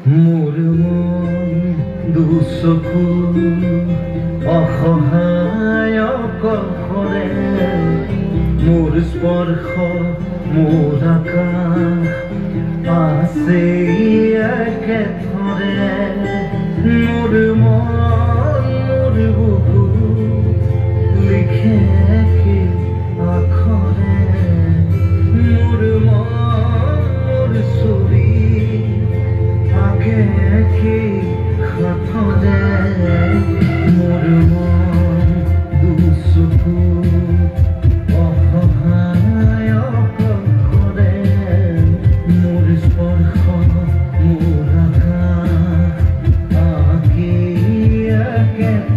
মোৰ মন দুচকু অসহায় অকলশৰে মোৰ স্পৰ্শ মোৰ আকাশ আছে একেথৰে মোৰ মন মোৰ বুকু লিখে কি আখৰে মোৰ মন মোৰ ছবি আগে কি হাতৰে মোৰ মন দুচকু অসহায় অকলশৰে মোৰ স্পৰ্শ মোৰ আকাশ আঁকি একে